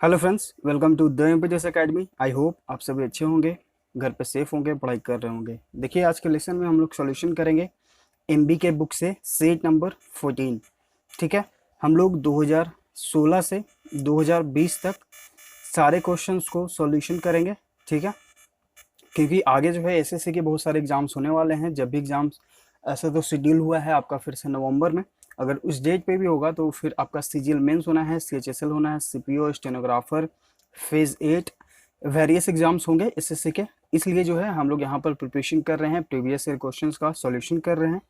Hello friends, welcome to the एम्पिटस academy. I hope आप सभी अच्छे होंगे, घर पे सेफ होंगे, पढ़ाई कर रहे होंगे। देखिए, आज के लेसन में हम लोग सॉल्यूशन करेंगे एमबी के बुक से सेट नंबर 14। ठीक है, हम लोग 2016 से 2020 तक सारे क्वेश्चंस को सॉल्यूशन करेंगे। ठीक है, क्योंकि आगे जो है एसएससी के बहुत सारे एग्जाम्स होने वाले हैं। जब भी एग्जाम्स ऐसा तो शेड्यूल हुआ है आपका फिर से नवंबर में, अगर उस डेट पे भी होगा तो फिर आपका सीजीएल मेंस होना है, सीएचएसएल होना है, CPO, stenographer, phase 8, various exams होंगे एसएससी के। इसलिए जो है हम लोग यहाँ पर प्रिपरेशन कर रहे हैं, प्रीवियस ईयर क्वेश्चंस का सॉल्यूशन कर रहे हैं।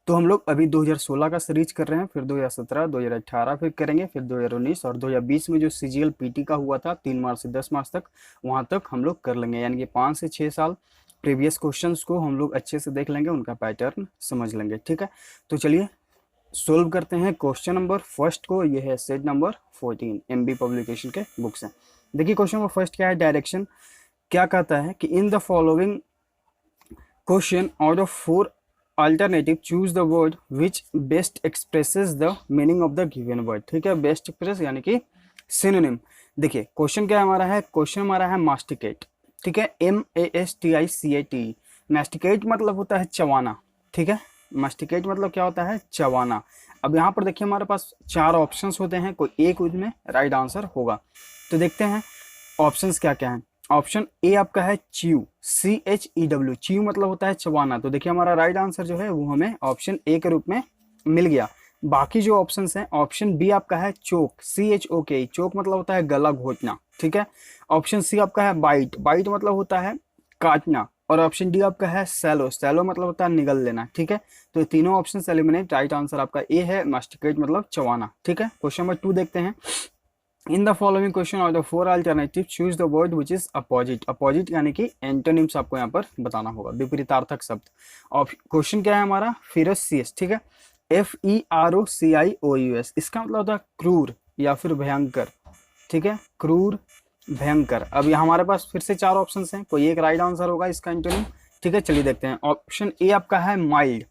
तो हम लोग अभी 2016 का सीरीज कर रहे हैं, फिर 2017, 2018 फिर करेंगे, फिर 2019 और 2020 में जो सीजीएल पीटी का हुआ था 3 मार्च से 10 मार्च तक, वहाँ तक हम लोग कर लेंगे। यानी कि 5 से 6 साल प्रीवियस क्वेश्चंस को हम लोग अच्छे से देख लेंगे, उनका पैटर्न समझ लेंगे। ठीक है, तो चलिए सोल्व करते हैं क्वेश्चन नंबर फर्स्ट को। ये है सेट नंबर 14 एमबी पब्लिकेशन के बुक से। देखिए क्वेश्चन नंबर फर्स्ट क्या है, डायरेक्शन क्या कहता है कि in the following question out of 4 alternative choose the word which best expresses the meaning of the given word। ठीक है, बेस्ट एक्सप्रेस यानी कि सिनोनिम। देखिए क्वेश्चन क्या हमारा है, क्वेश्चन हमारा है मास्टिकेट। ठीक है, MASTICAT। मास्टिकेट मतलब होता है चबाना। ठीक है, मास्टिकेट मतलब क्या होता है, चबाना। अब यहाँ पर देखिए हमारे पास 4 ऑप्शंस होते हैं, कोई एक उसमें राइट आंसर होगा। तो देखते हैं ऑप्शंस क्या क्या है। ऑप्शन ए आपका है च्यू, CHEW। च्यू मतलब होता है चबाना। तो देखिए हमारा राइट आंसर जो है वो हमें ऑप्शन ए के रूप में मिल गया। बाकी जो ऑप्शंस हैं, ऑप्शन बी आपका है चोक, CHOK। चोक मतलब होता है गला घोटना। ठीक है, ऑप्शन सी आपका है बाइट, बाइट मतलब होता है काटना। और ऑप्शन डी आपका है सैलो, सैलो मतलब होता है निगल लेना। ठीक है, तो ये तीनों ऑप्शन एलिमिनेट, राइट आंसर आपका ए है, मास्टिकेट मतलब चबाना। ठीक है, क्वेश्चन नंबर 2 देखते हैं। In the following question out of 4 alternative choose the word which is opposite. Opposite यानी कि एंटोनिम्स आपको यहाँ पर बताना होगा, विपरीतार्थक शब्द। और क्वेश्चन क्या है हमारा, फेरोसियस। ठीक है, FEROCIOUS। इसका मतलब होता है क्रूर या फिर भयंकर। ठीक है, क्रूर, भयंकर। अब यहाँ हमारे पास फिर से 4 ऑप्शन हैं, कोई एक राइट आंसर होगा इसका एंटोनिम। ठीक है, चलिए देखते हैं। ऑप्शन ए आपका है माइल्ड,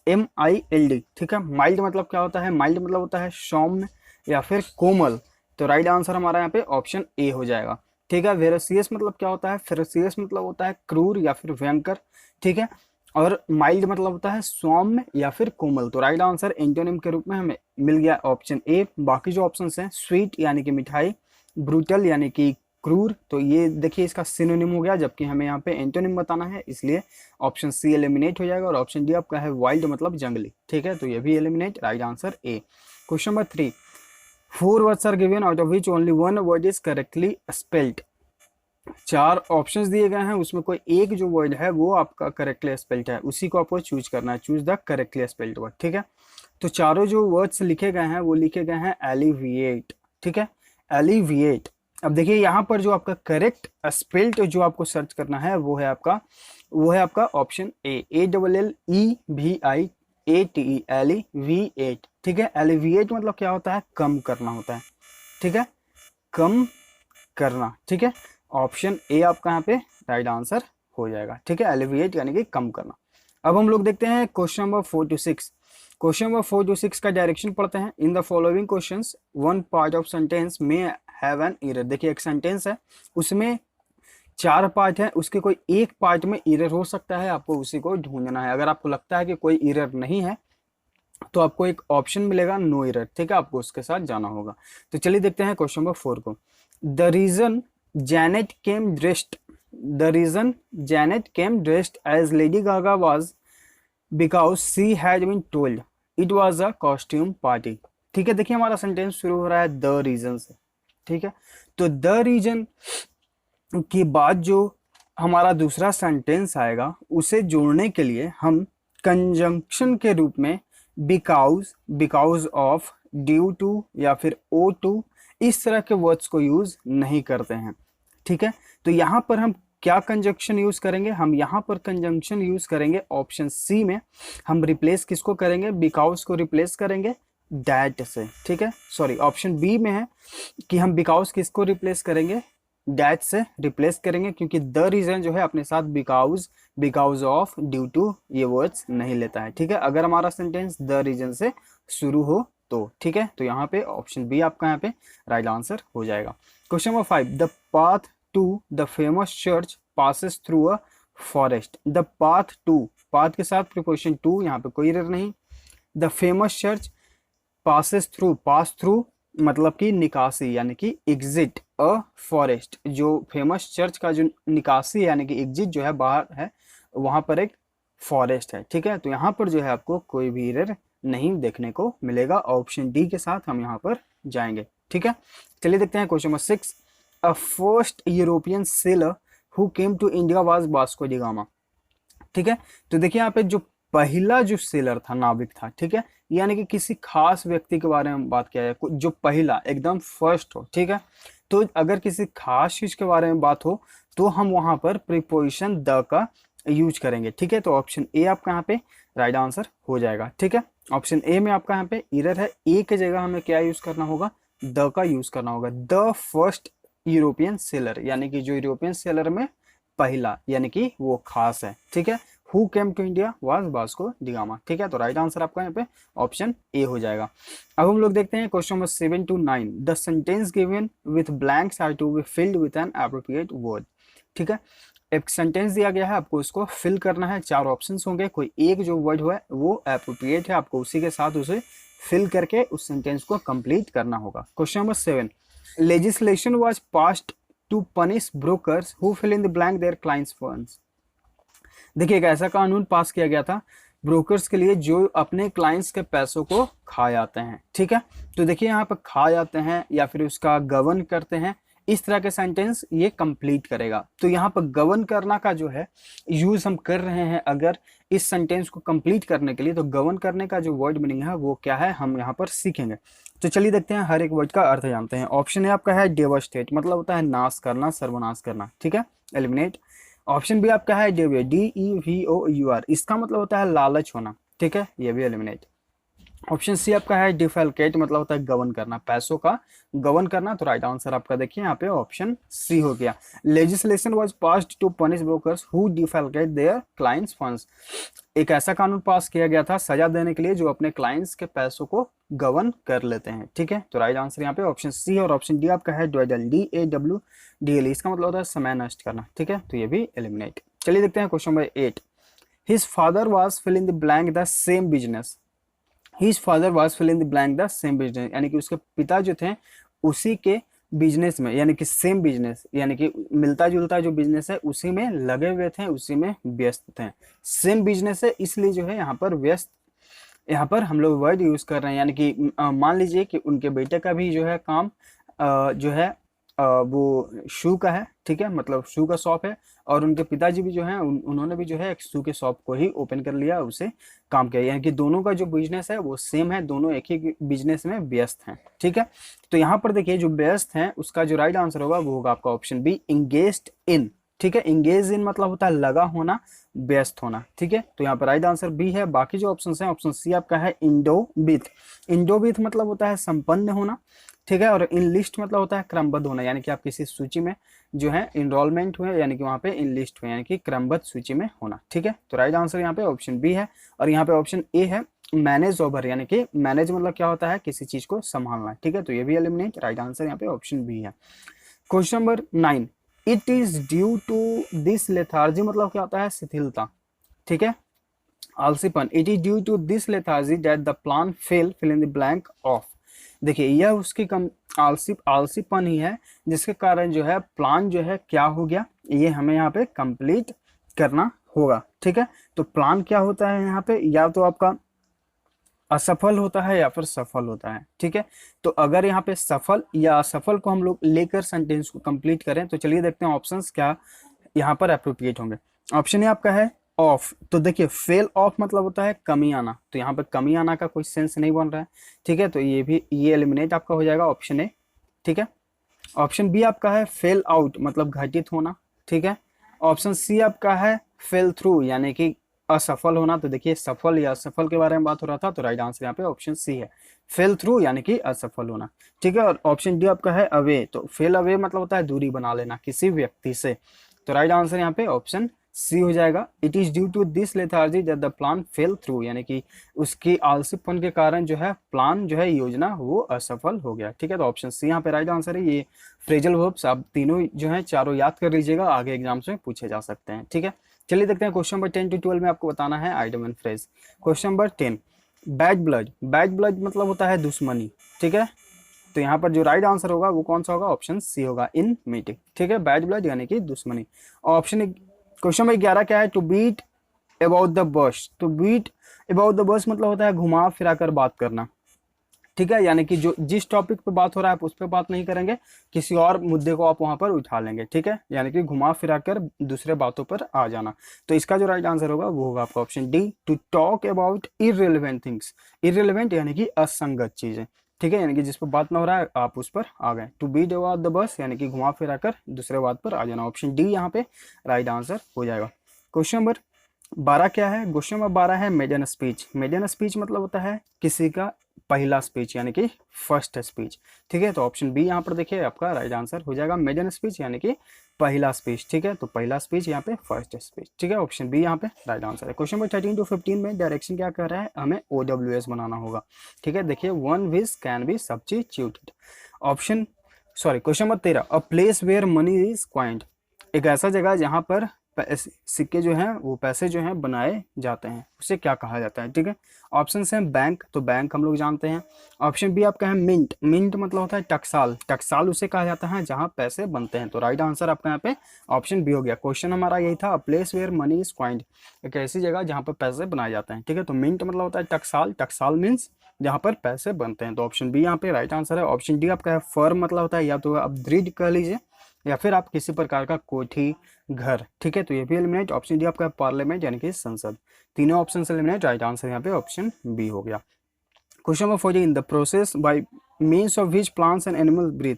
MILD। ठीक है, माइल्ड मतलब क्या होता है, माइल्ड मतलब होता है सौम्य या फिर कोमल। तो राइट आंसर हमारा यहाँ पे ऑप्शन ए हो जाएगा। ठीक है, फेरोसियस मतलब क्या होता है, फेरोसियस मतलब होता है क्रूर या फिर भयंकर। ठीक है, और माइल्ड मतलब होता है सौम्य या फिर कोमल। तो राइट आंसर एंटोनिम के रूप में हमें मिल गया ऑप्शन ए। बाकी जो ऑप्शन हैं, स्वीट यानी कि मिठाई, ब्रूटल यानी कि क्रूर, तो ये देखिए इसका सिनोनिम हो गया, जबकि हमें यहाँ पे एंटोनिम बताना है, इसलिए ऑप्शन सी एलिमिनेट हो जाएगा। और ऑप्शन डी आपका है वाइल्ड मतलब जंगली। ठीक है, तो ये भी eliminate, right answer A. Question number 3, 4 words are given out of which only one word is correctly spelled। 4 options दिए गए हैं, उसमें कोई एक जो वर्ड है वो आपका करेक्टली स्पेल्ड है, उसी को आपको चूज करना है। Choose the correctly spelled word. ठीक है, तो चारों जो वर्ड्स लिखे गए हैं वो लिखे गए हैं एलिविएट। ठीक है, एलिविएट। अब देखिए यहाँ पर जो आपका करेक्ट स्पेल्ड जो आपको सर्च करना है वो है आपका ऑप्शन ए, ALLEVIATE, एलिविएट। ठीक है, एलिविएट मतलब क्या होता है, कम करना होता है। ठीक है, कम करना। ठीक है, ऑप्शन ए आपका यहाँ पे राइट आंसर हो जाएगा। ठीक है, एलिविएट यानी कि कम करना। अब हम लोग देखते हैं question number 4 to 6। Question number 4 to 6 का डायरेक्शन पढ़ते हैं। In the following questions one part of sentence में हैव एन एरर। देखिए एक सेंटेंस है, उसमें 4 पार्ट है, उसके कोई एक पार्ट में एरर हो सकता है, आपको उसी को ढूंढना है। अगर आपको लगता है कि कोई एरर नहीं है तो आपको एक ऑप्शन मिलेगा नो एरर। ठीक है, आपको उसके साथ जाना होगा। तो चलिए देखते हैं क्वेश्चन नंबर 4 को। The reason Janet came dressed, the reason Janet came dressed as Lady Gaga was because she had been told it was a costume party. ठीक है, देखिए हमारा सेंटेंस शुरू हो रहा है द रीजन से। ठीक है, तो द रीजन के बाद जो हमारा दूसरा सेंटेंस आएगा उसे जोड़ने के लिए हम कंजंक्शन के रूप में because, because of, due to या फिर ओ टू, इस तरह के वर्ड्स को यूज नहीं करते हैं। ठीक है, तो यहाँ पर हम क्या कंजंक्शन यूज करेंगे, हम यहाँ पर कंजंक्शन यूज करेंगे ऑप्शन सी में। हम रिप्लेस किसको करेंगे, बिकॉज को रिप्लेस करेंगे दैट से। ठीक है, सॉरी ऑप्शन बी में है कि हम बिकॉज किसको रिप्लेस करेंगे, दैट से रिप्लेस करेंगे, क्योंकि द रीजन जो है अपने साथ because, because of, due to ये वर्ड्स नहीं लेता है। ठीक है, अगर हमारा सेंटेंस द रीजन से शुरू हो तो। ठीक है, तो यहाँ पे ऑप्शन बी आपका यहाँ पे राइट आंसर हो जाएगा। Question number 5, the path to the famous church passes through a forest. The path to, path के साथ प्रीपोजिशन टू, यहाँ पे कोई एरर नहीं। The famous church passes through, pass through मतलब कि निकासी यानी कि एग्जिट अ फॉरेस्ट, जो फेमस चर्च का जो निकासी यानी कि एग्जिट जो है बाहर है, वहां पर एक फॉरेस्ट है। ठीक है, तो यहाँ पर जो है आपको कोई भी एरर नहीं देखने को मिलेगा। ऑप्शन डी के साथ हम यहाँ पर जाएंगे। ठीक है, चलिए देखते हैं question number 6, a first European sailor who came to India was Vasco da Gama. ठीक है, तो देखिए यहाँ पे जो पहला जो सेलर था, नाविक था, ठीक है, यानी कि किसी खास व्यक्ति के बारे में बात किया जाए, जो पहला एकदम फर्स्ट हो। ठीक है, तो अगर किसी खास चीज के बारे में बात हो तो हम वहां पर प्रीपोजिशन द का यूज करेंगे। ठीक है, तो ऑप्शन ए आपका यहाँ पे राइट आंसर हो जाएगा। ठीक है, ऑप्शन ए में आपका यहाँ पे एरर है, ए की जगह हमें क्या यूज करना होगा, द का यूज करना होगा। द फर्स्ट यूरोपियन सेलर, यानी कि जो यूरोपियन सेलर में पहला, यानी कि वो खास है। ठीक है, who came to India was Vasco da Gama. ठीक है, तो राइट आंसर आपका यहाँ पे ऑप्शन ए हो जाएगा। अब हम लोग देखते हैं question number 7 to 9, the sentence given with blanks are to be filled with an appropriate word. ठीक है, एक सेंटेंस दिया गया है, आपको इसको फिल करना है। 4 ऑप्शंस होंगे, कोई एक जो वर्ड हुआ है वो एप्रोप्रिएट है, आपको उसी के साथ उसे फिल करके उस सेंटेंस को कंप्लीट करना होगा। Question number 7, legislation was passed to punish brokers who fill in the blank their clients funds. देखिए, एक ऐसा कानून पास किया गया था ब्रोकर्स के लिए जो अपने क्लाइंट्स के पैसों को खा जाते हैं। ठीक है, तो देखिए यहाँ पर खा जाते हैं या फिर उसका गवर्न करते हैं, इस तरह के सेंटेंस ये कंप्लीट करेगा। तो यहाँ पर गवर्न करना का जो है यूज हम कर रहे हैं अगर इस सेंटेंस को कंप्लीट करने के लिए, तो गवर्न करने का जो वर्ड मीनिंग है वो क्या है हम यहाँ पर सीखेंगे। तो चलिए देखते हैं, हर एक वर्ड का अर्थ जानते हैं। ऑप्शन ए आपका है डेवास्टेट, मतलब होता है नाश करना, सर्वनाश करना। ठीक है, एलिमिनेट। ऑप्शन बी आपका है डेवियर, DEVOUR, इसका मतलब होता है लालच होना। ठीक है, ये भी एलिमिनेट। ऑप्शन सी आपका है डिफेलकेट, मतलब होता है गवर्न करना, पैसों का गवर्न करना। तो राइट आंसर आपका देखिए यहाँ पे ऑप्शन सी हो गया। Legislation was passed to punish brokers who defalcate their clients funds, एक ऐसा कानून पास किया गया था सजा देने के लिए जो अपने क्लाइंट्स के पैसों को गवर्न कर लेते हैं। ठीक है, तो राइट आंसर यहाँ पे ऑप्शन सी है। और ऑप्शन डी आपका है ड्वेडल, DAWDL, इसका मतलब होता है समय नष्ट करना। ठीक है, तो ये भी एलिमिनेट। चलिए देखते हैं question number 8, his father was fill in the blank the same business. His father was fill in the blank the same business, यानी कि उसके पिता जो थे उसी के बिजनेस में, यानी कि सेम बिजनेस, यानी कि मिलता जुलता जो बिजनेस है उसी में लगे हुए थे, उसी में व्यस्त थे। सेम बिजनेस है इसलिए जो है यहाँ पर व्यस्त, यहाँ पर हम लोग वर्ड यूज कर रहे हैं। यानी कि मान लीजिए कि उनके बेटे का भी जो है काम जो है वो शू का है। ठीक है, मतलब शू का शॉप है, और उनके पिताजी भी जो है उन्होंने भी जो है एक शू के शॉप को ही ओपन कर लिया, उसे काम किया, यानी कि दोनों का जो बिजनेस है वो सेम है, दोनों एक ही बिजनेस में व्यस्त हैं। ठीक है, तो यहाँ पर देखिए जो व्यस्त हैं उसका जो राइट आंसर होगा वो होगा आपका ऑप्शन बी, इंगेज्ड इन। ठीक है, इंगेज इन मतलब होता है लगा होना, व्यस्त होना। ठीक है, तो यहाँ पर राइट आंसर बी है। बाकी जो ऑप्शन है, ऑप्शन सी आपका है इंडोबिथ। इंडोबिथ मतलब होता है संपन्न होना। ठीक है, और इन लिस्ट मतलब होता है क्रमबद्ध होना, यानी कि आप किसी सूची में जो है इनरोलमेंट हुए, यानी कि वहाँ पे इन लिस्ट हुए, यानी कि क्रमबद्ध सूची में होना। ठीक है, तो राइट आंसर यहाँ पे ऑप्शन बी है। और यहाँ पे ऑप्शन ए है मैनेज ओवर, यानी कि मैनेज मतलब क्या होता है किसी चीज को संभालना। ठीक है, तो ये भी एलिमिनेट, राइट आंसर यहाँ पे ऑप्शन बी है। Question number 9, it is due to this lethargy, मतलब क्या होता है शिथिलता। ठीक है, आलसीपन, it is due to this lethargy that the plan fail, fill in the blank of. देखिए यह उसकी कम आलसीपन ही है जिसके कारण जो है प्लान जो है क्या हो गया, ये हमें यहाँ पे कंप्लीट करना होगा। ठीक है, तो प्लान क्या होता है यहाँ पे, या तो आपका असफल होता है या फिर सफल होता है। ठीक है, तो अगर यहाँ पे सफल या असफल को हम लोग लेकर सेंटेंस को कंप्लीट करें तो चलिए देखते हैं ऑप्शंस क्या यहाँ पर अप्रोप्रिएट होंगे। ऑप्शन ए आपका है ऑफ, तो देखिए फेल ऑफ मतलब होता है कमी आना, तो यहाँ पे कमी आना का कोई सेंस नहीं बन रहा है। ठीक है, तो ये एलिमिनेट आपका हो जाएगा ऑप्शन ए। ठीक है, ऑप्शन बी आपका है फेल आउट, मतलब घटित होना। ठीक है, ऑप्शन सी आपका है फेल थ्रू, यानी कि असफल होना। तो देखिए सफल या असफल के बारे में बात हो रहा था, तो राइट आंसर यहाँ पे ऑप्शन सी है, फेल थ्रू यानी कि असफल होना। ठीक है, और ऑप्शन डी आपका है अवे, तो फेल अवे मतलब होता है दूरी बना लेना किसी व्यक्ति से। तो राइट आंसर यहाँ पे ऑप्शन सी हो जाएगा। It is due to this lethargy that the plan fell through, यानी कि उसकी आलसीपन के कारण जो है प्लान जो है योजना वो असफल हो गया। ठीक है, तो ऑप्शन सी यहाँ पे राइट आंसर है। ये फ्रेजल वर्ब्स आप तीनों जो है चारों याद कर लीजिएगा, आगे एग्जाम्स में पूछे जा सकते हैं। ठीक है, चलिए देखते हैं क्वेश्चन नंबर 10 to 12 में आपको बताना है item and phrase. Question number 10, bad blood. Bad blood मतलब होता है दुश्मनी। ठीक है, तो यहाँ पर जो राइट आंसर होगा वो कौन सा होगा, ऑप्शन सी होगा, इन मीटिंग। ठीक है, बैड ब्लड यानी कि दुश्मनी। ऑप्शन क्वेश्चन नंबर 11 क्या है, to beat about the bush. To beat about the bush मतलब होता है घुमा फिरा कर बात करना। ठीक है, यानी कि जो जिस टॉपिक पे बात हो रहा है आप उस पर बात नहीं करेंगे, किसी और मुद्दे को आप वहां पर उठा लेंगे। ठीक है, यानी कि घुमा फिरा कर दूसरे बातों पर आ जाना। तो इसका जो राइट आंसर होगा वो होगा आपका option D, to talk about irrelevant things. Irrelevant यानी कि असंगत चीजें। ठीक है, यानी कि जिस पर बात ना हो रहा है आप उस पर आ गए। टू बीट अबाउट द बस यानी कि घुमा फिरा कर दूसरे बात पर आ जाना। ऑप्शन डी यहाँ पे राइट आंसर हो जाएगा। क्वेश्चन नंबर 12 क्या है, क्वेश्चन नंबर 12 है मेडन स्पीच। मेडन स्पीच मतलब होता है किसी का पहला स्पीच यानी कि फर्स्ट स्पीच। ठीक है, तो ऑप्शन बी यहाँ पर देखिए आपका राइट आंसर हो जाएगा, मेडन स्पीच यानी कि पहला स्पीच। ठीक है, तो पहला स्पीच यहाँ पे फर्स्ट स्पीच। ठीक है, ऑप्शन बी यहाँ पे राइट आंसर है। क्वेश्चन नंबर 13 to 15 में डायरेक्शन क्या कर रहा है, हमें OWS बनाना होगा। ठीक है, देखिए one which can be substituted. Option question number 13, a place where money is coined. एक ऐसा जगह जहाँ पर सिक्के जो हैं वो पैसे जो हैं बनाए जाते हैं, उसे क्या कहा जाता है। ठीक है, ऑप्शन है बैंक, तो बैंक हम लोग जानते हैं। ऑप्शन बी आपका है मिंट। मिंट मतलब होता है टकसाल। टकसाल उसे कहा जाता है जहां पैसे बनते हैं। तो राइट आंसर आपका यहाँ पे ऑप्शन बी हो गया। क्वेश्चन हमारा यही था, place where money is coined, एक ऐसी जगह जहां पर पैसे बनाए जाते हैं। ठीक है, तो मिंट मतलब होता है टकसाल। टकसाल मीन्स जहां पर पैसे बनते हैं। तो ऑप्शन बी यहाँ पे राइट आंसर है। ऑप्शन डी आपका है फर्म, मतलब होता है या तो आप दृढ़ कह लीजिए या फिर आप किसी प्रकार का कोठी घर। ठीक है, तो ये भी एलिमिनेट। ऑप्शन डी आपका पार्लियामेंट यानी कि संसद। तीनों ऑप्शन से एलिमिनेट, राइट आंसर यहाँ पे ऑप्शन बी हो गया। Question number 14, the process by means of which plants and animal breathe.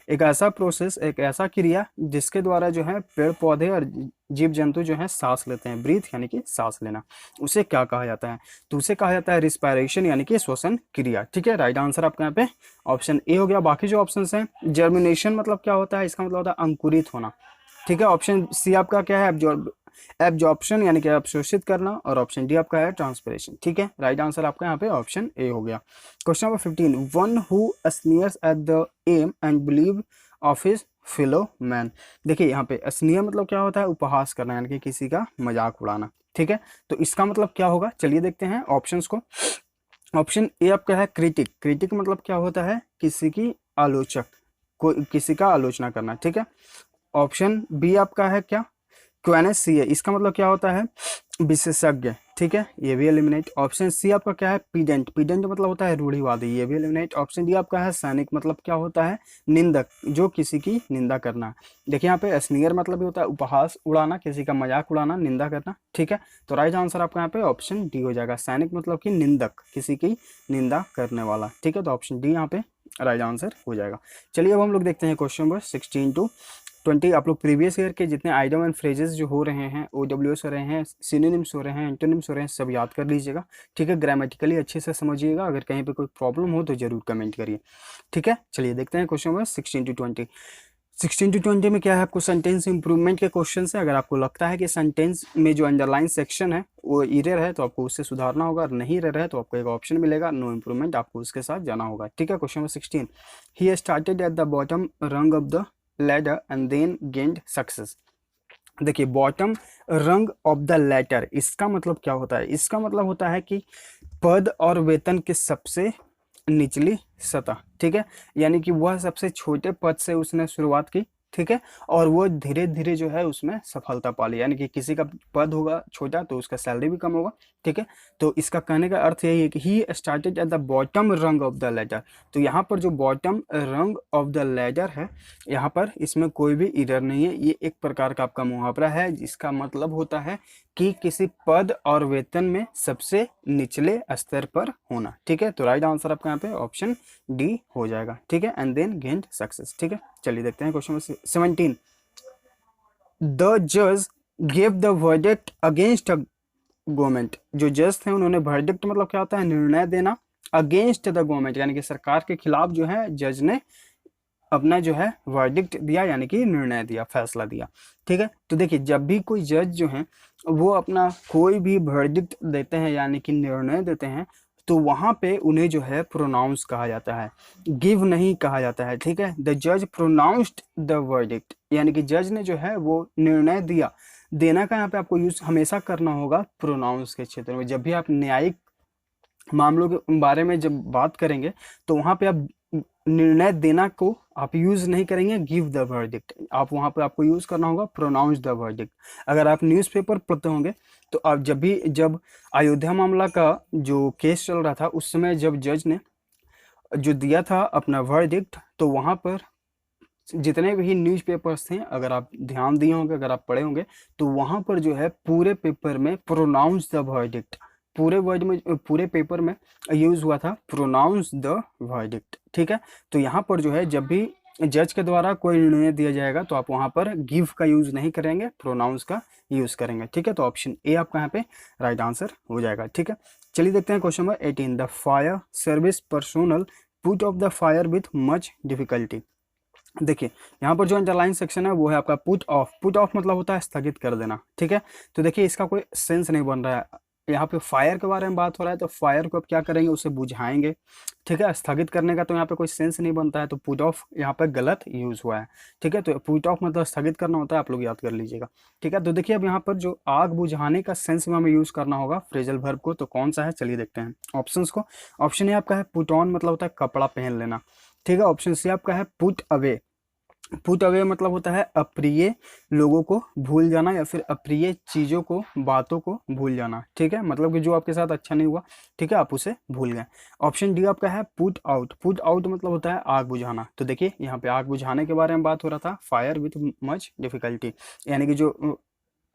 एक ऐसा प्रोसेस, एक ऐसा क्रिया जिसके द्वारा जो है पेड़ पौधे और जीव जंतु जो है सांस लेते हैं। ब्रीथ यानी कि सांस लेना, उसे क्या कहा जाता है, तो उसे कहा जाता है रिस्पायरेशन यानी कि श्वसन क्रिया। ठीक है, राइट आंसर आपका यहाँ पे ऑप्शन ए हो गया। बाकी जो ऑप्शन हैं, जर्मिनेशन मतलब क्या होता है, इसका मतलब होता है अंकुरित होना। ठीक है, ऑप्शन सी आपका क्या है, एब्जॉर्प्शन यानी कि अवशोषित करना, और ऑप्शन डी आपका है ट्रांसपिरेशन। ठीक है, राइट आंसर आपका यहाँ पे ऑप्शन ए हो गया। Question number 15, one who sneers at the aim and believe of his fellow man. देखिए यहाँ पे स्नीयर मतलब क्या होता है, उपहास करना यानी कि किसी का मजाक उड़ाना। ठीक है, तो इसका मतलब क्या होगा, चलिए देखते हैं ऑप्शंस को। ऑप्शन ए आपका है क्रिटिक। क्रिटिक मतलब क्या होता है, किसी की आलोचक, कोई किसी का आलोचना करना। ठीक है, ऑप्शन बी आपका है क्या, क्वेनेसिया, इसका मतलब क्या होता है, विशेषज्ञ। ठीक है, ये भी एलिमिनेट। ऑप्शन सी आपका क्या है, पीडेंट। पीडेंट मतलब होता है रूढ़िवादी, ये भी एलिमिनेट। ऑप्शन डी आपका है सैनिक, मतलब क्या होता है, निंदक, जो किसी की निंदा करना। देखिए यहाँ पे स्नीयर मतलब भी होता है उपहास उड़ाना, किसी का मजाक उड़ाना, निंदा करना। ठीक है, तो राइट आंसर आपका यहाँ पे ऑप्शन डी हो जाएगा। सैनिक मतलब कि निंदक, किसी की निंदा करने वाला। ठीक है, तो ऑप्शन डी यहाँ पे राइट आंसर हो जाएगा। चलिए अब हम लोग देखते हैं क्वेश्चन नंबर 16 to 20। आप लोग प्रीवियस ईयर के जितने आइटम एंड फ्रेजेस जो हो रहे हैं, OWS हो रहे हैं, सिनोनिम्स हो रहे हैं, एंटोनिम्स हो रहे हैं, सब याद कर लीजिएगा। ठीक है, ग्रामेटिकली अच्छे से समझिएगा, अगर कहीं पे कोई प्रॉब्लम हो तो जरूर कमेंट करिए। ठीक है, चलिए देखते हैं क्वेश्चन नंबर 16 to 20। 16 to 20 में क्या है, आपको सेंटेंस इंप्रूवमेंट के क्वेश्चन है। अगर आपको लगता है कि सेंटेंस में जो अंडरलाइन सेक्शन है वो इरर है तो आपको उससे सुधारना होगा, और नहीं इरर है तो आपको एक ऑप्शन मिलेगा नो इंप्रूवमेंट, आपको उसके साथ जाना होगा। ठीक है, question number 16, he started at the bottom rung of the ladder and then gained success. देखिए bottom rung of the letter, इसका मतलब क्या होता है, इसका मतलब होता है कि पद और वेतन के सबसे निचली सतह। ठीक है, यानी कि वह सबसे छोटे पद से उसने शुरुआत की। ठीक है, और वो धीरे धीरे जो है उसमें सफलता पा ली, यानी कि किसी का पद होगा छोटा तो उसका सैलरी भी कम होगा। ठीक है, तो इसका कहने का अर्थ यही है कि ही started at the bottom rung of the ladder. तो यहाँ पर जो bottom rung of the ladder है, यहाँ पर इसमें कोई भी इरर नहीं है। ये एक प्रकार का आपका मुहावरा है, जिसका मतलब होता है कि किसी पद और वेतन में सबसे निचले स्तर पर होना। ठीक है, तो राइट आंसर आपका यहाँ पे ऑप्शन डी हो जाएगा। ठीक है, एंड देन गेन्ड सक्सेस। ठीक है, चलिए देखते हैं क्वेश्चन 17, द जज gave the verdict against a government. जो जज थे उन्होंने वर्डिक्ट मतलब क्या होता है, निर्णय देना, अगेंस्ट द गवर्नमेंट यानी कि सरकार के खिलाफ जो है जज ने अपना जो है वर्डिक्ट दिया, यानी कि निर्णय दिया, फैसला दिया। ठीक है, तो देखिए जब भी कोई जज जो है वो अपना कोई भी वर्डिक्ट देते हैं यानी कि निर्णय देते हैं, तो वहाँ पे उन्हें जो है प्रोनाउंस कहा जाता है, गिव नहीं कहा जाता है। ठीक है, द जज प्रोनाउंस्ड द वर्डिक्ट, यानी कि जज ने जो है वो निर्णय दिया। देना का यहाँ पे आपको यूज हमेशा करना होगा प्रोनाउंस के क्षेत्र में। जब भी आप न्यायिक मामलों के बारे में जब बात करेंगे तो वहाँ पे आप निर्णय देना को आप यूज नहीं करेंगे गिव द वर्डिक्ट, आप वहाँ पे आपको यूज करना होगा प्रोनाउंस द वर्डिक्ट। अगर आप न्यूज़पेपर पढ़ते होंगे तो आप जब अयोध्या मामला का जो केस चल रहा था उस समय जब जज ने जो दिया था अपना वर्डिक्ट, तो वहाँ पर जितने भी न्यूज़पेपर्स थे, अगर आप ध्यान दिए होंगे, अगर आप पढ़े होंगे, तो वहाँ पर जो है पूरे पेपर में प्रोनाउंस द वर्डिक्ट, पूरे वर्ड में पूरे पेपर में यूज हुआ था प्रोनाउंस द वर्डिक्ट। ठीक है, तो यहाँ पर जो है जब भी जज के द्वारा कोई निर्णय दिया जाएगा तो आप वहाँ पर गिव का यूज नहीं करेंगे, प्रोनाउंस का यूज करेंगे। ठीक है, तो ऑप्शन ए आपका यहाँ पे राइट आंसर हो जाएगा। ठीक है, चलिए देखते हैं question number 18। The fire service personnel put off the fire with much difficulty. देखिए यहाँ पर जो अंडरलाइन सेक्शन है वो है आपका पुट ऑफ। पुट ऑफ मतलब होता है स्थगित कर देना। ठीक है, तो देखिए इसका कोई सेंस नहीं बन रहा है। यहाँ पे फायर के बारे में बात हो रहा है तो फायर को आप क्या करेंगे, उसे बुझाएंगे। ठीक है, स्थगित करने का तो यहाँ पे कोई सेंस नहीं बनता है, तो पुट ऑफ यहाँ पे गलत यूज हुआ है। ठीक है, तो पुट ऑफ मतलब स्थगित करना होता है, आप लोग याद कर लीजिएगा। ठीक है, तो देखिए अब यहाँ पर जो आग बुझाने का सेंस में हमें यूज करना होगा फ्रेजल वर्ब को, तो कौन सा है चलिए देखते हैं ऑप्शंस को। ऑप्शन ए आपका है पुट ऑन, मतलब होता है कपड़ा पहन लेना। ठीक है, ऑप्शन सी आपका है पुट अवे। पुट अवे मतलब होता है अप्रिय लोगों को भूल जाना या फिर अप्रिय चीज़ों को, बातों को भूल जाना। ठीक है, मतलब कि जो आपके साथ अच्छा नहीं हुआ, ठीक है, आप उसे भूल गए। ऑप्शन डी आपका है पुट आउट। पुट आउट मतलब होता है आग बुझाना। तो देखिए यहाँ पे आग बुझाने के बारे में बात हो रहा था, फायर विथ मच डिफिकल्टी, यानी कि जो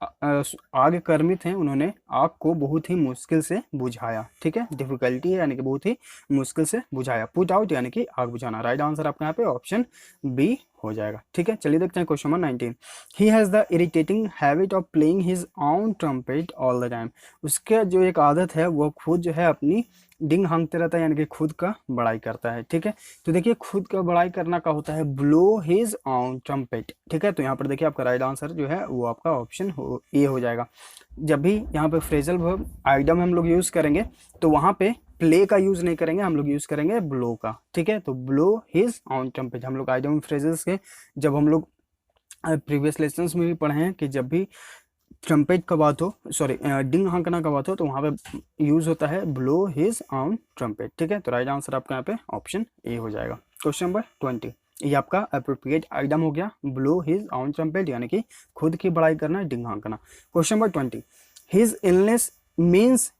आग कर्मित हैं उन्होंने आग को बहुत ही मुश्किल से बुझाया। ठीक है, डिफिकल्टी है यानी कि बहुत ही मुश्किल से बुझाया। पुट आउट यानी कि आग बुझाना। राइट आंसर आपका यहाँ पे ऑप्शन बी हो जाएगा। ठीक है, चलिए देखते हैं question number 19। He has the irritating habit of playing his own trumpet all the time. उसका जो एक आदत है वो खुद जो है अपनी डिंग हांगते रहता है, यानी कि खुद का बड़ाई करता है। ठीक है, तो देखिए खुद का बड़ाई करना का होता है ब्लो हिज ऑन ट्रम्पेट। ठीक है, तो यहाँ पर देखिए आपका राइट आंसर जो है वो आपका ऑप्शन ए हो जाएगा। जब भी यहाँ पे फ्रेजल वर्ब आइटम हम लोग यूज़ करेंगे तो वहाँ पे प्ले का यूज़ नहीं करेंगे, हम लोग यूज़ करेंगे ब्लो का। ठीक है, तो ब्लो हिज ऑन ट्रम्पेट हम लोग आइटम फ्रेजेस के जब हम लोग प्रीवियस लेसन्स में भी पढ़े हैं कि जब भी ट्रम्पेट का बात हो, सॉरी डिंग हांकना का बात हो, तो वहाँ पे यूज होता है ब्लो हिज ऑन ट्रम्पेट। ठीक है, तो राइट आंसर आपका यहाँ पे ऑप्शन ए हो जाएगा। क्वेश्चन नंबर 20, ये आपका अप्रोप्रिएट आइटम हो गया, ब्लो हिज ऑन ट्रम्पेट यानी कि खुद की बड़ाई करना, डिंग हांकना। Question number 20, his illness means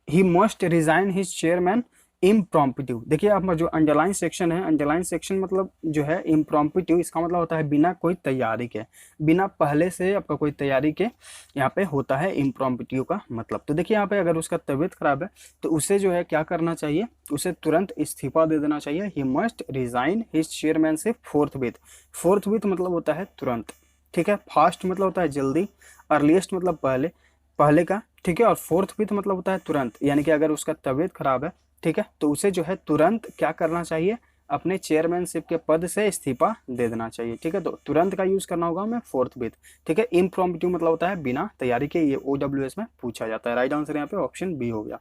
he must resign his chairman इम्प्रॉम्पिटिव। देखिए आप जो अंडरलाइन सेक्शन है, अंडरलाइन सेक्शन मतलब जो है इम्प्रॉम्पिटिव, इसका मतलब होता है बिना कोई तैयारी के, बिना पहले से आपका कोई तैयारी के यहाँ पे होता है इम्प्रॉम्पिटिव का मतलब। तो देखिए यहाँ पे अगर उसका तबीयत खराब है तो उसे जो है क्या करना चाहिए, उसे तुरंत इस्तीफा दे देना चाहिए। ही मस्ट रिजाइन हिज चेयरमैनशिप फोर्थविथ। फोर्थविथ मतलब होता है तुरंत। ठीक है, फास्ट मतलब होता है जल्दी, अर्लीस्ट मतलब पहले, पहले का। ठीक है, और फोर्थ विथ मतलब होता है तुरंत, यानी कि अगर उसका तबीयत खराब है, ठीक है, तो उसे जो है तुरंत क्या करना चाहिए, अपने चेयरमैनशिप के पद से इस्तीफा दे देना चाहिए। ठीक है, तो तुरंत का यूज करना होगा हमें फोर्थ विथ। ठीक है, इम्प्रॉम्प्टू मतलब होता है बिना तैयारी के, ये OWS में पूछा जाता है। राइट आंसर यहाँ पे ऑप्शन बी हो गया।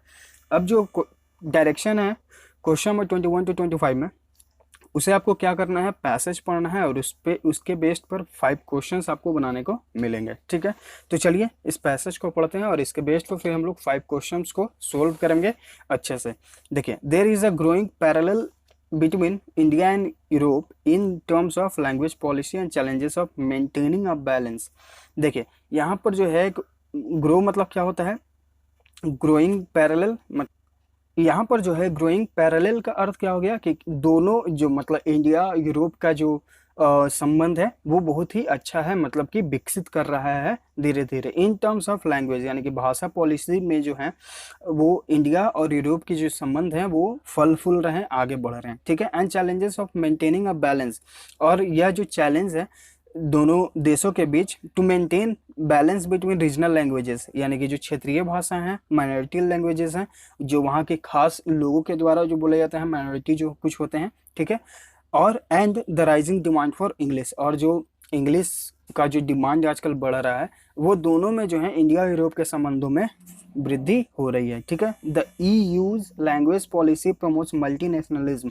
अब जो डायरेक्शन है क्वेश्चन नंबर 21 to 25 में, उसे आपको क्या करना है, पैसेज पढ़ना है और उस पे उसके बेस्ड पर 5 क्वेश्चंस आपको बनाने को मिलेंगे। ठीक है, तो चलिए इस पैसेज को पढ़ते हैं और इसके बेस्ड पर फिर हम लोग 5 क्वेश्चंस को सोल्व करेंगे अच्छे से। देखिए, there is a growing parallel between India and Europe in terms of language policy and challenges of maintaining a balance. देखिए यहाँ पर जो है ग्रो मतलब क्या होता है, ग्रोइंग पैरेलल, यहाँ पर जो है ग्रोइंग पैरेलल का अर्थ क्या हो गया कि दोनों जो मतलब इंडिया यूरोप का जो संबंध है वो बहुत ही अच्छा है, मतलब कि विकसित कर रहा है धीरे धीरे। इन टर्म्स ऑफ लैंग्वेज यानी कि भाषा पॉलिसी में जो है वो इंडिया और यूरोप की जो संबंध है वो फल फूल रहे हैं, आगे बढ़ रहे हैं। ठीक है, and challenges of maintaining a balance, और यह जो चैलेंज है दोनों देशों के बीच, to maintain balance between regional languages, यानी कि जो क्षेत्रीय भाषा हैं, माइनॉरिटी लैंग्वेजेस हैं, जो वहाँ के खास लोगों के द्वारा जो बोले जाते हैं, माइनॉरिटी जो कुछ होते हैं। ठीक है, और and the rising demand for English, और जो इंग्लिश का जो डिमांड आजकल बढ़ रहा है वो दोनों में जो है इंडिया और यूरोप के संबंधों में वृद्धि हो रही है। ठीक है, the EU's language policy promotes multinationalism.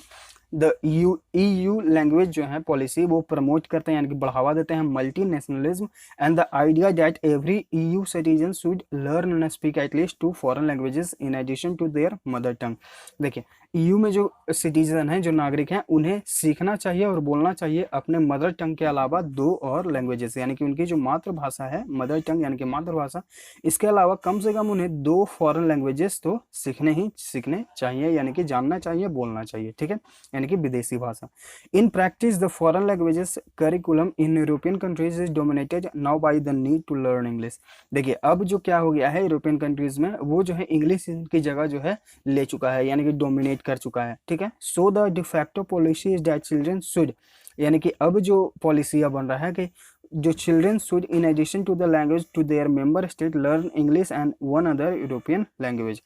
The EU language जो है पॉलिसी वो प्रमोट करते हैं यानी कि बढ़ावा देते हैं multi nationalism and the idea that every EU citizen should learn and speak at least 2 foreign languages in addition to their mother tongue. देखिए EU में जो सिटीजन हैं, जो नागरिक हैं, उन्हें सीखना चाहिए और बोलना चाहिए अपने मदर टंग के अलावा 2 और लैंग्वेजेस, यानी कि उनकी जो मातृभाषा है मदर टंग यानी कि मातृभाषा, इसके अलावा कम से कम उन्हें 2 फॉरेन लैंग्वेजेस तो सीखने चाहिए, यानी कि जानना चाहिए, बोलना चाहिए। ठीक है, यानी कि विदेशी भाषा। In practice the foreign languages curriculum in European countries is dominated now by the need to learn English. देखिए अब जो क्या हो गया है यूरोपियन कंट्रीज में, वो जो है इंग्लिश की जगह जो है ले चुका है, यानी कि डोमिनेट कर चुका है। ठीक है, so the de facto policy is that children should, यानी कि अब जो पॉलिसी बन रहा है कि जो children should in addition to the language to their member state learn English and one other European language,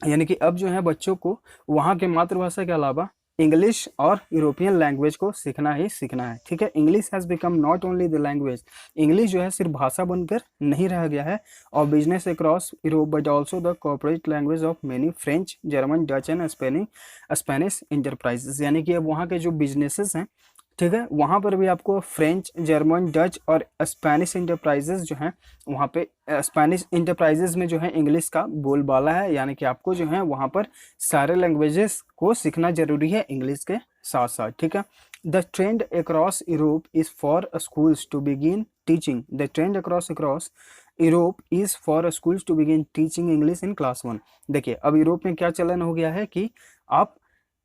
यानी कि अब जो है बच्चों को वहाँ के मातृभाषा के अलावा इंग्लिश और यूरोपियन लैंग्वेज को सीखना ही सीखना है। ठीक है, English has become not only the language, English जो है सिर्फ भाषा बनकर नहीं रह गया है और business across Europe but also the corporate language of many French, German, Dutch and Spanish enterprises, यानी कि अब वहाँ के जो बिजनेसेस हैं, ठीक है, वहाँ पर भी आपको फ्रेंच, जर्मन, डच और स्पेनिश इंटरप्राइजेज जो हैं, वहाँ पे स्पेनिश इंटरप्राइजेज में जो है इंग्लिश का बोलबाला है, यानी कि आपको जो है वहाँ पर सारे लैंग्वेजेस को सीखना जरूरी है इंग्लिश के साथ साथ। ठीक है, the trend across Europe is for schools to begin teaching, the trend across Europe is for schools to begin teaching English in class 1। देखिए अब यूरोप में क्या चलन हो गया है कि आप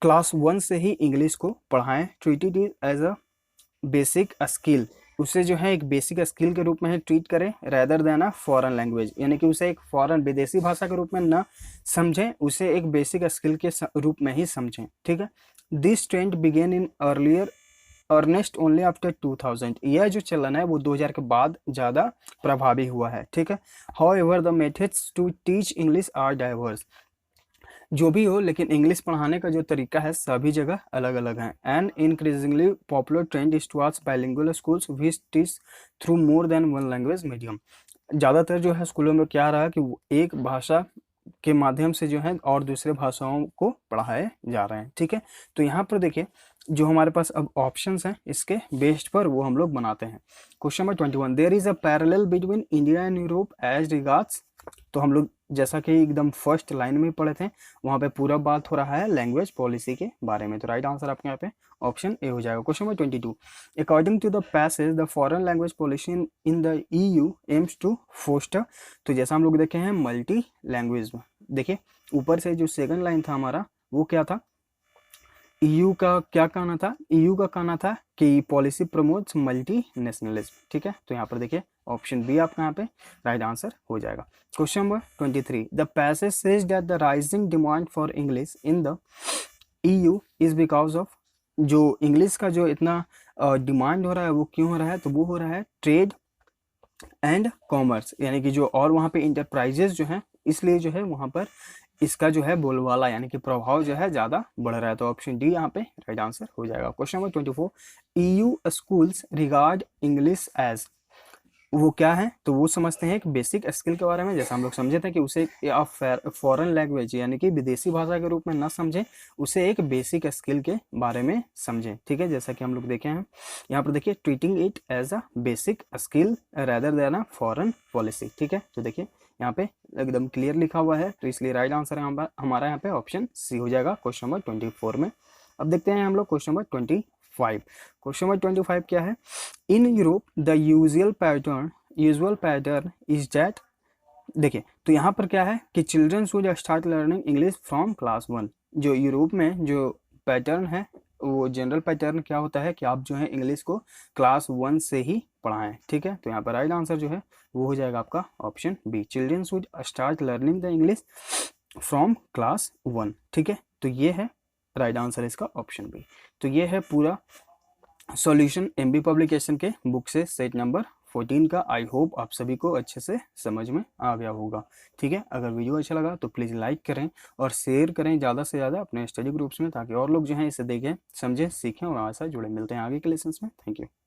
क्लास 1 से ही इंग्लिश को पढ़ाएं, treated as a basic skill, उसे जो है एक बेसिक स्किल के रूप में ही ट्रीट करें, rather than a foreign language, यानी कि उसे एक फॉरेन विदेशी भाषा के रूप में ना समझें, उसे एक बेसिक स्किल के रूप में ही समझें। ठीक है, this trend began in earnest only after 2000, यह जो चलन है वो 2000 के बाद ज़्यादा प्रभावी हुआ है। ठीक है, however the methods to teach English are diverse, जो भी हो लेकिन इंग्लिश पढ़ाने का जो तरीका है सभी जगह अलग अलग है। And increasingly popular trend is towards bilingual schools which teach through more than one language medium. ज़्यादातर जो है स्कूलों में क्या रहा कि एक भाषा के माध्यम से जो है और दूसरे भाषाओं को पढ़ाए जा रहे हैं। ठीक है, तो यहाँ पर देखिए जो हमारे पास अब ऑप्शंस हैं इसके बेस्ड पर वो हम लोग बनाते हैं। Question number 21, there is a parallel between India and Europe as regards, तो हम लोग जैसा कि एकदम फर्स्ट लाइन में पढ़े थे वहाँ पे पूरा बात हो रहा है लैंग्वेज पॉलिसी के बारे में, तो राइट आंसर आपके यहाँ पे ऑप्शन ए हो जाएगा। Question number 22, according to the passage the foreign language policy in the EU aims to foster, तो जैसा हम लोग देखे हैं मल्टी लैंग्वेज में, देखिए ऊपर से जो सेकंड लाइन था हमारा वो क्या था, EU का क्या कहना था, EU का कहना था कि पॉलिसी प्रमोट्स मल्टी नेशनलिज्म। ठीक है, तो यहाँ पर देखिए ऑप्शन बी आपका यहाँ पे राइट आंसर हो जाएगा। Question number 23, the passage says that the rising demand for English in the EU is because of, जो इंग्लिश का जो इतना डिमांड हो रहा है वो क्यों हो रहा है, तो वो हो रहा है ट्रेड एंड कॉमर्स, यानी कि जो और वहाँ पे इंटरप्राइजेज जो हैं इसलिए जो है वहाँ पर इसका जो है बोलबाला यानी कि प्रभाव जो है ज़्यादा बढ़ रहा है, तो ऑप्शन डी यहाँ पे राइट आंसर हो जाएगा। Question number 24, EU schools regard English as, वो क्या है, तो वो समझते हैं एक बेसिक स्किल के बारे में, जैसा हम लोग समझे थे कि उसे आप फॉरेन लैंग्वेज यानी कि विदेशी भाषा के रूप में ना समझें, उसे एक बेसिक स्किल के बारे में समझें। ठीक है, जैसा कि हम लोग देखे हैं यहाँ पर देखिए treating it as a basic skill rather than a foreign policy. ठीक है, तो देखिए यहाँ पे एकदम क्लियर लिखा हुआ है, तो इसलिए राइट आंसर हमारा यहाँ पे ऑप्शन सी हो जाएगा क्वेश्चन नंबर 24 में। अब देखते हैं हम लोग क्वेश्चन नंबर 25। क्वेश्चन नंबर 25 क्या है, in Europe the usual pattern is that, देखिए तो यहाँ पर क्या है कि children should start learning English from class 1, जो यूरोप में जो पैटर्न है वो जनरल पैटर्न क्या होता है कि आप जो है इंग्लिश को क्लास 1 से ही पढ़ाएं। ठीक है, तो यहाँ पर राइट आंसर जो है वो हो जाएगा आपका option B, children should start learning the English from class 1। ठीक है, तो ये है राइट आंसर इसका ऑप्शन बी। तो ये है पूरा सॉल्यूशन MB पब्लिकेशन के बुक से सेट नंबर 14 का आई होप आप सभी को अच्छे से समझ में आ गया होगा। ठीक है, अगर वीडियो अच्छा लगा तो प्लीज़ लाइक करें और शेयर करें ज़्यादा से ज़्यादा अपने स्टडी ग्रुप्स में, ताकि और लोग जो हैं इसे देखें, समझें, सीखें और हमारे साथ जुड़े। मिलते हैं आगे के लेसन्स में। Thank you.